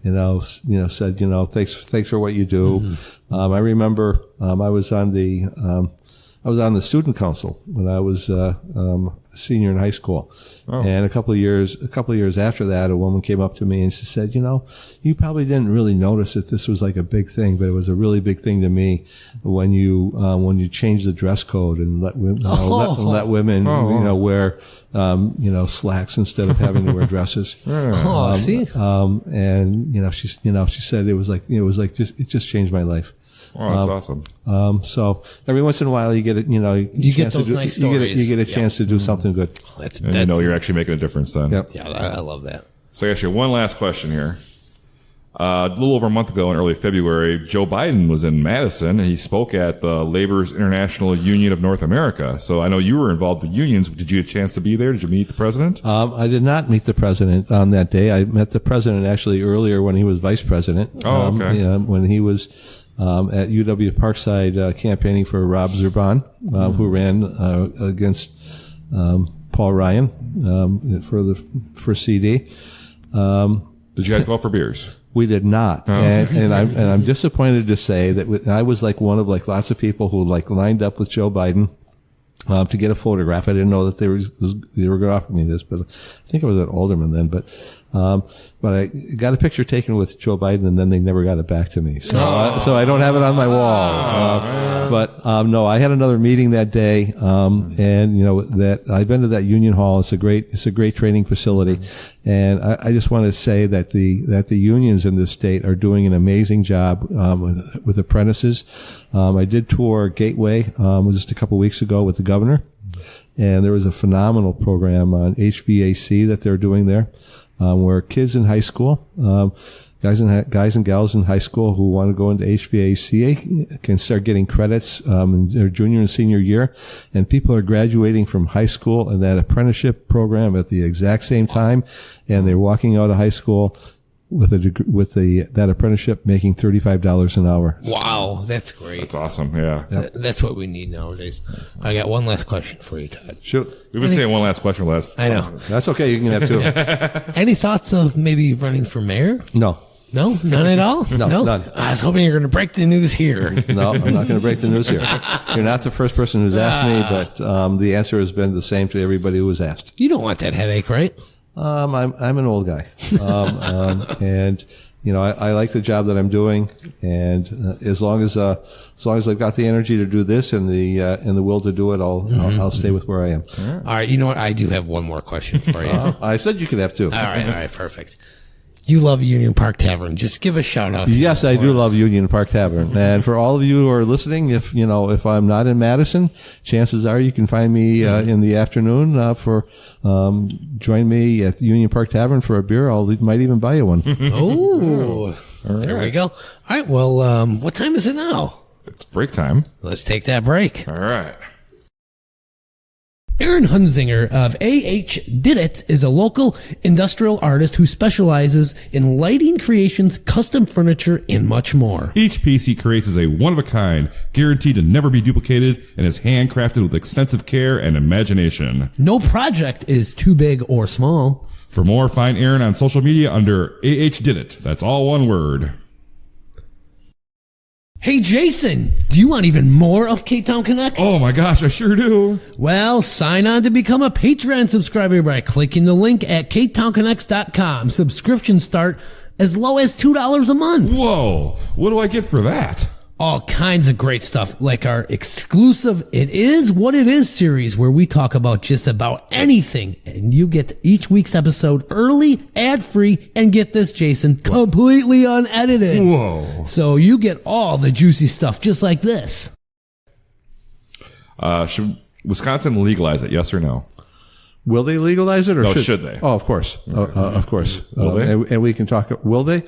thanks for what you do. I remember, I was on the student council when I was a senior in high school. And a couple of years after that, a woman came up to me and she said, you probably didn't really notice that this was like a big thing, but it was a really big thing to me when you changed the dress code and let women, wear, slacks instead of having to wear dresses. See? She said it just changed my life. Oh, that's awesome. So every once in a while you get you get those nice stories. You get a chance to do something good. And you're actually making a difference then. Yep. Yeah, I love that. So I got you one last question here. A little over a month ago in early February, Joe Biden was in Madison and he spoke at the Labor's International Union of North America. So I know you were involved with unions. Did you get a chance to be there? Did you meet the president? I did not meet the president on that day. I met the president actually earlier when he was vice president. Oh, okay. When he was at UW Parkside campaigning for Rob Zerban, who ran against Paul Ryan for CD. Did you guys go out for beers? We did not, and I'm disappointed to say that I was one of lots of people who lined up with Joe Biden to get a photograph. I didn't know that they were going to offer me this, but I think I was an alderman then. But I got a picture taken with Joe Biden, and then they never got it back to me. So I don't have it on my wall. No, I had another meeting that day, and that I've been to that Union Hall. It's a great training facility, and I just want to say that the unions in this state are doing an amazing job with apprentices. I did tour Gateway just a couple weeks ago with the governor, and there was a phenomenal program on HVAC that they're doing there. Where kids in high school, guys and gals in high school who want to go into HVAC can start getting credits in their junior and senior year, and people are graduating from high school and that apprenticeship program at the exact same time, and they're walking out of high school with that apprenticeship making $35 an hour. Wow, that's great. That's awesome. Yeah. That's what we need nowadays. I got one last question for you, Todd. Shoot. We've been saying one last question I know. That's okay. You can have two. Any thoughts of maybe running for mayor? No. No? None at all? No, none. I was hoping you were going to break the news here. No, I'm not going to break the news here. You're not the first person who's asked me, but the answer has been the same to everybody who was asked. You don't want that headache, right? I'm an old guy, and I like the job that I'm doing, and as long as I've got the energy to do this and the will to do it, I'll stay with where I am. All right, you know what? I do have one more question for you. I said you could have two. All right, perfect. You love Union Park Tavern. Just give a shout out. Yes, I do love Union Park Tavern. And for all of you who are listening, if I'm not in Madison, chances are you can find me in the afternoon join me at Union Park Tavern for a beer. Might even buy you one. Oh, there we go. All right. Well, what time is it now? It's break time. Let's take that break. All right. Aaron Hunzinger of AHDidIt is a local industrial artist who specializes in lighting creations, custom furniture, and much more. Each piece he creates is a one-of-a-kind, guaranteed to never be duplicated, and is handcrafted with extensive care and imagination. No project is too big or small. For more, find Aaron on social media under AHDidIt. That's all one word. Hey, Jason, do you want even more of Ktown Connects? Oh my gosh, I sure do. Well, sign on to become a Patreon subscriber by clicking the link at KtownConnects.com. Subscriptions start as low as $2 a month. Whoa, what do I get for that? All kinds of great stuff, like our exclusive It Is What It Is series, where we talk about just about anything. And you get each week's episode early, ad-free, and get this, Jason, completely unedited. Whoa. So you get all the juicy stuff just like this. Should Wisconsin legalize it? Yes or no? Will they legalize it, or No, should they? Oh, of course, of course. Will they? And we can talk. Will they?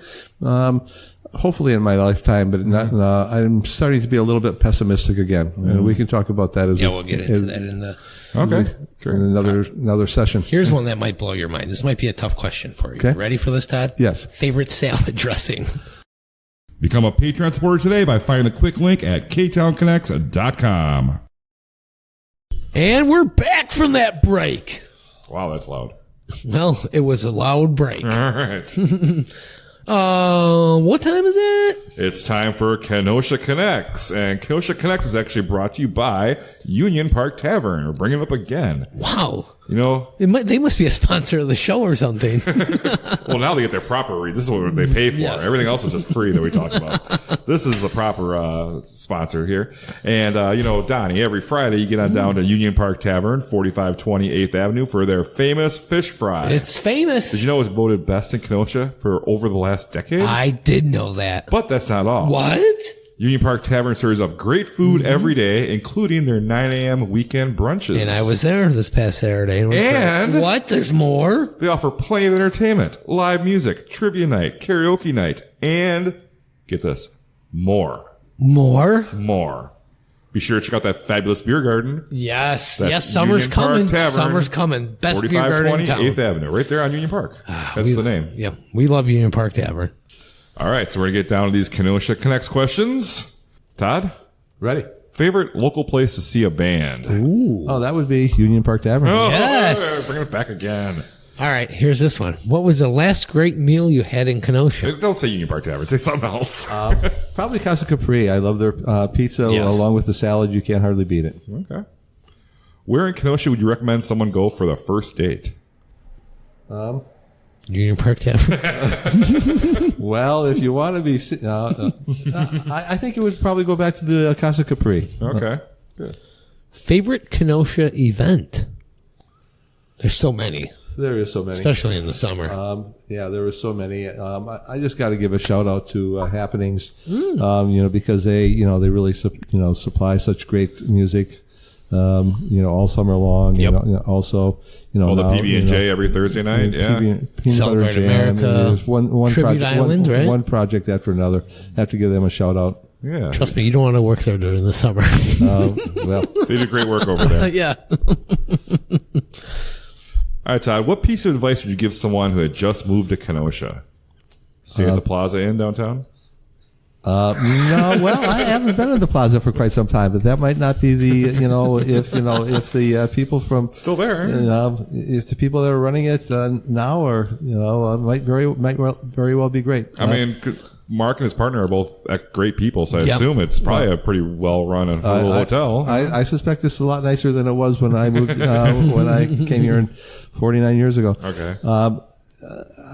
Hopefully in my lifetime, but not. I'm starting to be a little bit pessimistic again, and we can talk about that as Yeah, we'll get into that in the. Okay. in another session. Here's one that might blow your mind. This might be a tough question for you. Okay. Ready for this, Todd? Yes. Favorite salad dressing? Become a Patreon supporter today by finding the quick link at ktownconnects.com. And we're back from that break. Wow, that's loud. Well, it was a loud break. All right. What time is it? It's time for Kenosha Connects. And Kenosha Connects is actually brought to you by Union Park Tavern. We're bringing it up again. Wow. You know, They must be a sponsor of the show or something. well, now they get their proper read. This is what they pay for. Yes. Everything else is just free that we talked about. This is the proper sponsor here. And, Donnie, every Friday you get on down to Union Park Tavern, 4520 8th Avenue, for their famous fish fry. It's famous. Did you know it was voted best in Kenosha for over the last decade? I did know that. But that's not all. What? Union Park Tavern serves up great food every day, including their 9 a.m. weekend brunches. And I was there this past Saturday. It was And- great. What? There's more? They offer plenty of entertainment, live music, trivia night, karaoke night, and, get this, more. More? More. Be sure to check out that fabulous beer garden. Yes. That's Yes, summer's Union Park coming. Tavern, Summer's coming. Best beer garden in 4520 8th town. Avenue, right there on Union Park. That's We- the name. Yeah, we love Union Park Tavern. All right, so we're going to get down to these Kenosha Connects questions. Todd, Ready? favorite local place to see a band? Oh, that would be Union Park Tavern. Oh, Yes. bring it back again. All right, here's this one. What was the last great meal you had in Kenosha? Don't say Union Park Tavern. Say something else. Probably Casa Capri. I love their pizza Yes. along with the salad. You can't hardly beat it. Okay. Where in Kenosha would you recommend someone go for the first date? Union Park Tavern. Well, if you want to be, I think it would probably go back to the Casa Capri. Okay. Good. Favorite Kenosha event? There's so many, There is so many. especially in the summer. Yeah, there were so many. I just got to give a shout out to Happenings, because they really supply such great music, all summer long. Yep. Also, The now, PB&J every Thursday night. Yeah. Peanut Butter Celebrate Jam. America. And there's one Tribute project, Island, right? one project after another. I have to give them a shout out. Yeah. Trust me, you don't want to work there during the summer. Well, They do great work over there. Yeah. All right, Todd, what piece of advice would you give someone who had just moved to Kenosha? Stay at the Plaza Inn downtown? no, well, I haven't been in the plaza for quite some time, but that might not be the, if the people from Still there. if the people that are running it now are, might very well be great. I mean, Mark and his partner are both great people, so I Yep. assume it's probably a pretty well-run little hotel. I suspect this is a lot nicer than it was when I moved when I came here 49 years ago. Okay.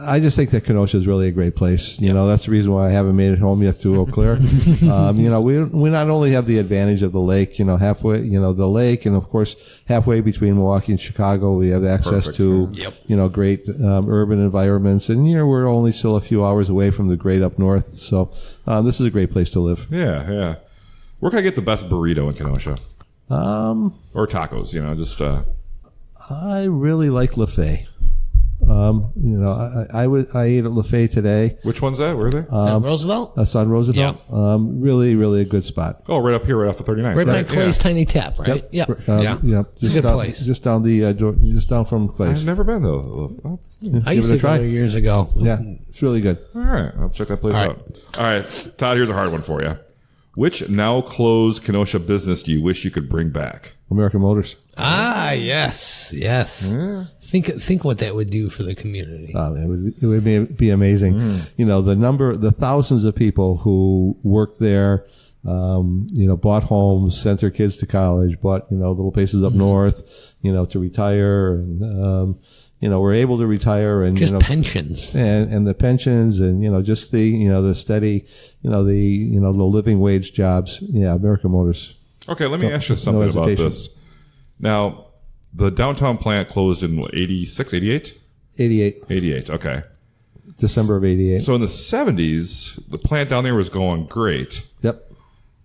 I just think that Kenosha is really a great place. That's the reason why I haven't made it home yet to Eau Claire. We not only have the advantage of the lake, halfway, the lake, and of course halfway between Milwaukee and Chicago, we have access Perfect, to, Yep. great urban environments, and we're only still a few hours away from the great up north. So this is a great place to live. Yeah, yeah. Where can I get the best burrito in Kenosha? Or tacos, just... I really like LaFay. I ate at LaFay today. Which one's that? Where are they? Roosevelt? That's on Roosevelt. Really, really a good spot. Oh, right up here, right off the 39th. Right by Clay's Tiny Tap, right? Yep. Yep. It's a good place. Just down the just down from Clay's. I've never been, though. I used it a to go try. there years ago. Yeah, it's really good. All right, I'll check that place All right. out. All right, Todd, here's a hard one for you. Which now closed Kenosha business do you wish you could bring back? American Motors. Ah, yes. Think what that would do for the community. It would be amazing. The thousands of people who worked there, bought homes, sent their kids to college, bought, little places up north, to retire, and, were able to retire, and Just pensions. and the pensions, and just the steady, the living wage jobs. Yeah, American Motors. Okay, let me ask you something about hesitation. this. Now, the downtown plant closed in 86, 88? 88, 88, okay. December of 88. So in the 70s, the plant down there was going great. Yep.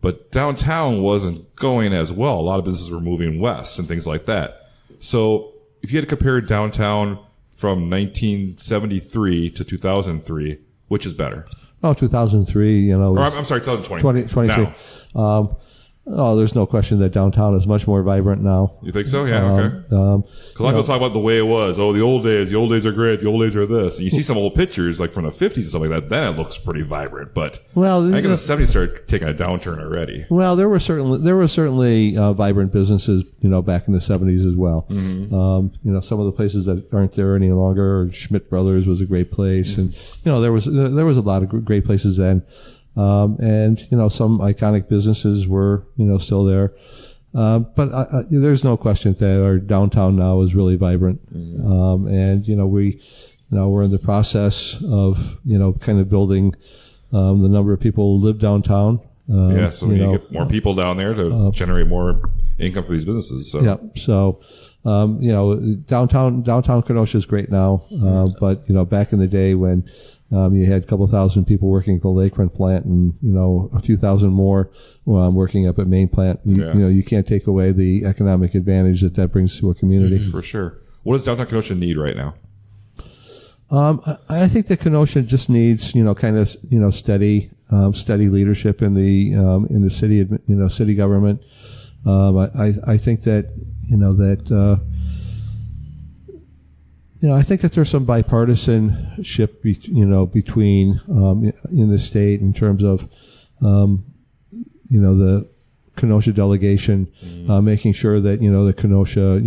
but downtown wasn't going as well. A lot of businesses were moving west and things like that. So if you had to compare downtown from 1973 to 2003, which is better? Oh, 2003, Or I'm sorry, 2020. 2023. There's no question that downtown is much more vibrant now. You think so? Yeah, okay. Because a lot of people talk about the way it was. Oh, the old days are great. The old days are this. And you see some old pictures like from the 50s and stuff like that. Then it looks pretty vibrant. But I think in the 70s started taking a downturn already. Well, there were certainly vibrant businesses, back in the 70s as well. Mm-hmm. Some of the places that aren't there any longer. Schmidt Brothers was a great place, and there was a lot of great places then. And some iconic businesses were, still there. But there's no question that our downtown now is really vibrant. Mm-hmm. And, we're in the process of, kind of building, the number of people who live downtown. So you get more people down there to generate more income for these businesses. So. Yeah. So, downtown Kenosha is great now. But, back in the day when, you had a couple thousand people working at the lakefront plant and, a few thousand more working up at main plant. You can't take away the economic advantage that brings to a community. For sure. What does downtown Kenosha need right now? I think that Kenosha just needs, steady leadership in the city, city government. I think that, I think that there's some bipartisanship, between in the state in terms of, the Kenosha delegation, making sure that the Kenosha,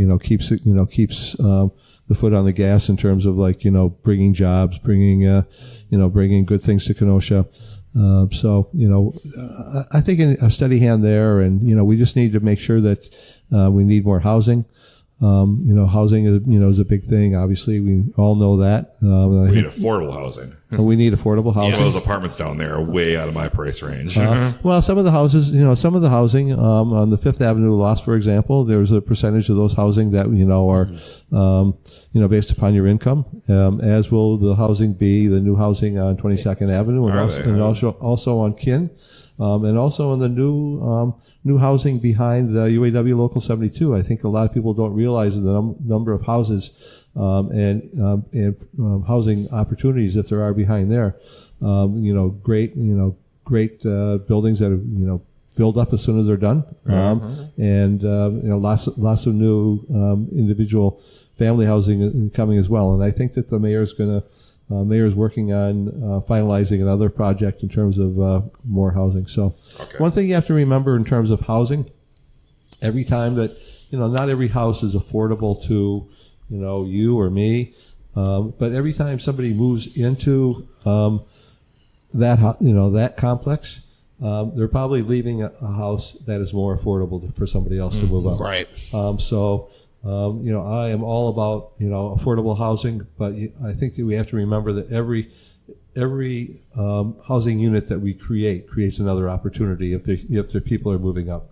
keeps the foot on the gas in terms of bringing jobs, bringing good things to Kenosha. I think a steady hand there, and we just need to make sure that we need more housing. Housing is a big thing. Obviously, we all know that. We need affordable housing. We need affordable housing. Some of those apartments down there are way out of my price range. Well, some of the housing on the Fifth Avenue lots, for example, there's a percentage of those housing that are based upon your income. As will the housing be the new housing on 22nd Avenue and also on Kin. And also in the new housing behind the UAW Local 72. I think a lot of people don't realize the number of houses and housing opportunities that there are behind there. Great buildings that are filled up as soon as they're done, and lots of new individual family housing coming as well. And I think that the mayor's working on finalizing another project in terms of more housing. So one thing you have to remember in terms of housing, every time that, not every house is affordable to, you or me, but every time somebody moves into that complex, they're probably leaving a house that is more affordable for somebody else to move up. Right. I am all about, affordable housing, but I think that we have to remember that every housing unit that we creates another opportunity if the people are moving up.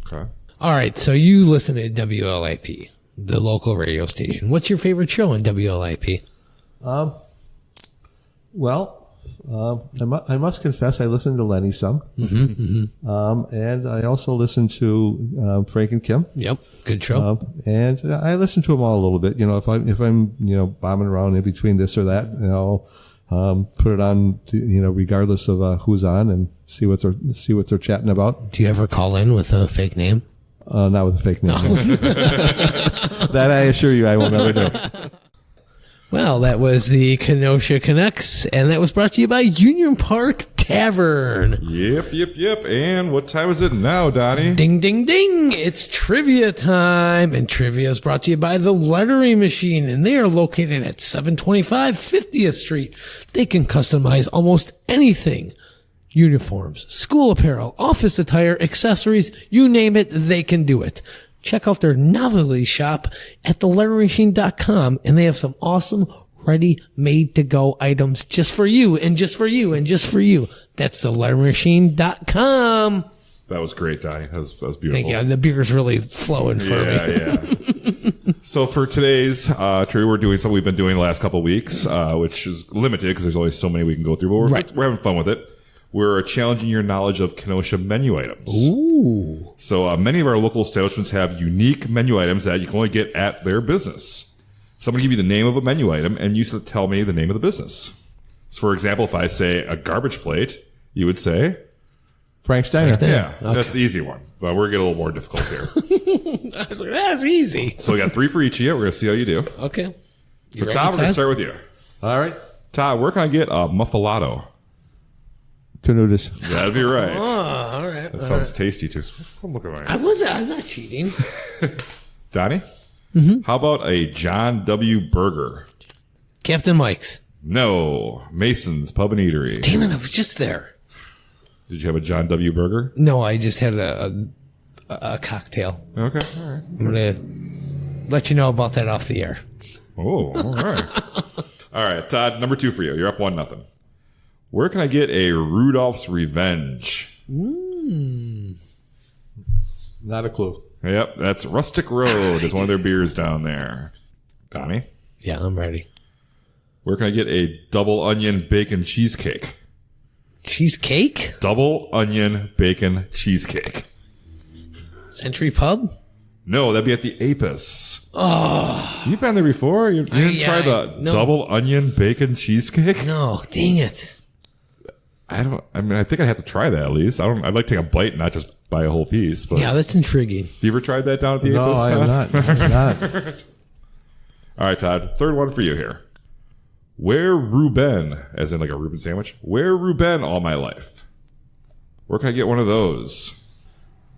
Okay. All right. So you listen to WLIP, the local radio station. What's your favorite show on WLIP? I must confess I listen to Lenny some. And I also listen to Frank and Kim. Yep, good show. And I listen to them all a little bit. If I'm bombing around in between this or that, put it on, regardless of who's on, and see what they're chatting about. Do you ever call in with a fake name? Not with a fake name. No. That I assure you I will never do. Well, that was the Kenosha Connects, and that was brought to you by Union Park Tavern. Yep. And what time is it now, Donnie? Ding, ding, ding. It's trivia time. And trivia is brought to you by the Lettering Machine, and they are located at 725 50th Street. They can customize almost anything. Uniforms, school apparel, office attire, accessories, you name it, they can do it. Check out their novelty shop at theletteringmachine.com, and they have some awesome ready-made-to-go items just for you, and just for you, and just for you. That's theletteringmachine.com. That was great, Donnie. That was beautiful. Thank you. The beer's really flowing for me. Yeah. So for today's trivia, we're doing something we've been doing the last couple of weeks, which is limited because there's only so many we can go through, but we're having fun with it. we're challenging your knowledge of Kenosha menu items. Ooh. So many of our local establishments have unique menu items that you can only get at their business. So I'm going to give you the name of a menu item, and you should tell me the name of the business. So, for example, if I say a garbage plate, you would say... Frank's Diner. Yeah, Okay. that's the easy one. But we're getting a little more difficult here. I was like, that's easy. So we got 3 for each of you. We're going to see how you do. Okay. So, Todd, we're going to start with you. All right. Todd, where can I get a muffalato? Tenutas. That'd be right. Oh, all right. That sounds tasty, too. Look at my I'm not cheating. Donnie? How about a John W. Burger? Captain Mike's. No. Mason's Pub and Eatery. Damn it, I was just there. Did you have a John W. Burger? No, I just had a cocktail. Okay. All right. I'm going to let you know about that off the air. Oh, all right. All right, Todd, number 2 for you. You're up 1-0. Where can I get a Rudolph's Revenge? Not a clue. Yep, that's Rustic Road is one of their beers down there. Donnie, Yeah, I'm ready. where can I get a double onion bacon cheesecake? Cheesecake? Double onion bacon cheesecake. Century Pub? No, that'd be at the Apis. Oh. You've been there before? You didn't try the no. double onion bacon cheesecake? No, dang it. I think I'd have to try that at least. I'd like to take a bite, not just buy a whole piece. But Yeah, that's intriguing. you ever tried that down at the No, Apis, I Todd? have not. All right, Todd. Third one for you here. Where Reuben, as in like a Reuben sandwich? Where Reuben all my life? Where can I get one of those?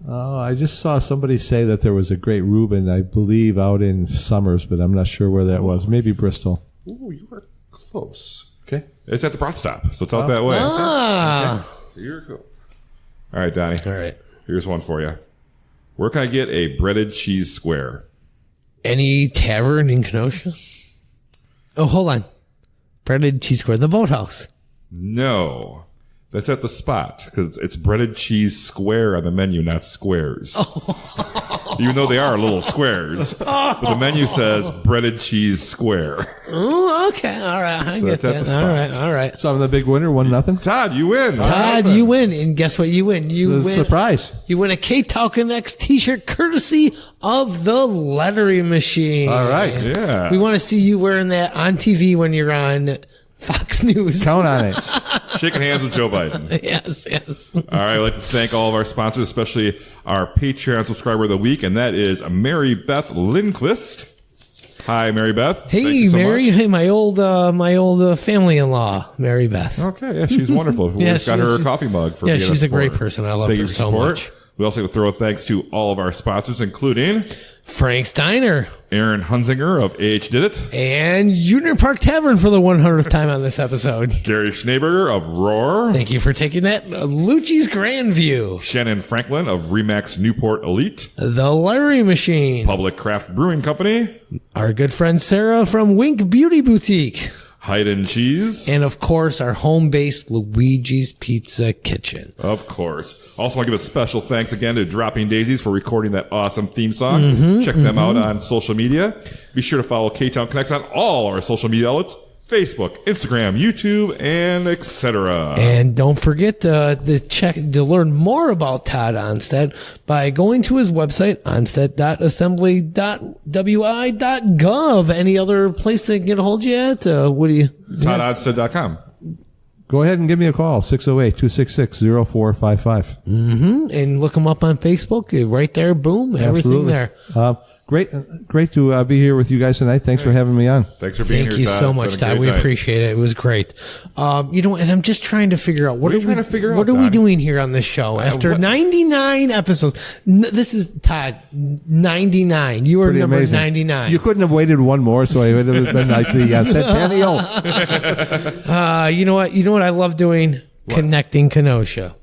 Oh, I just saw somebody say that there was a great Reuben, I believe, out in Summers, but I'm not sure where that was. Maybe Bristol. Ooh, you were close. Okay. It's at the Brat Stop, so it's out that way. Ah. So you're cool. All right, Donnie. All right. Here's one for you. Where can I get a breaded cheese square? Any tavern in Kenosha? Oh, hold on. Breaded cheese square. The Boathouse. No. That's at the Spot, because it's breaded cheese square on the menu, not squares. Even though they are little squares. But the menu says breaded cheese square. Oh, okay. All right. I So get that's at the that. Spot. All right. All right. So I'm the big winner, 1-0. Todd, you win. Todd, you win. And guess what you win? You The win. surprise. You win a Ktown Connects t-shirt courtesy of the lettering machine. All right. Yeah. We want to see you wearing that on TV when you're on Fox News. Count on it. Shaking hands with Joe Biden. Yes, yes. All right, I'd like to thank all of our sponsors, especially our Patreon subscriber of the week, and that is Mary Beth Lindquist. Hi, Mary Beth. Thank Hey, you so Mary. much. Hey, my old family-in-law, Mary Beth. Okay, yeah, she's wonderful. We Yeah, just got she- her a she- coffee mug for Yeah, being she's a great supporter. person. I love Thank her you for so support. much. We also have to throw a thanks to all of our sponsors, including Frank's Diner Aaron Hunzinger of AHDidIt, and Union Park Tavern for the 100th time on this episode. Gary Schneeberger of Roar, Thank you for taking that. Lucci's Grandview, Shannyn Franklin of ReMax Newport Elite, the Lettering Machine, Public Craft Brewing Company, our good friend Sarah from Wink Beauty Boutique, Hydn Cheese, and of course our home-based Luigi's Pizza Kitchen. of course. Also want to give a special thanks again to Dropping Daisies for recording that awesome theme song. Check them out on social media. Be sure to follow Ktown Connects on all our social media outlets, Facebook, Instagram, YouTube, and etc. And don't forget to learn more about Tod Ohnstad by going to his website, onstad.assembly.wi.gov. Any other place they can get a hold of you at? What do you? TodOhnstad.com. Go ahead and give me a call, 608-266-0455. And look him up on Facebook. Right there, boom, everything there. Great to be here with you guys tonight. Thanks for having me on. Thanks for being Thank here, you Todd. so It's much, been a Todd. great We night. appreciate it. It was great. And I'm just trying to figure out what are we Don? doing here on this show after what- 99 episodes. This is Todd 99. You are Pretty number amazing. 99. You couldn't have waited one more, so it would have been like the centennial. You know what? You know what I love doing? Connecting Kenosha.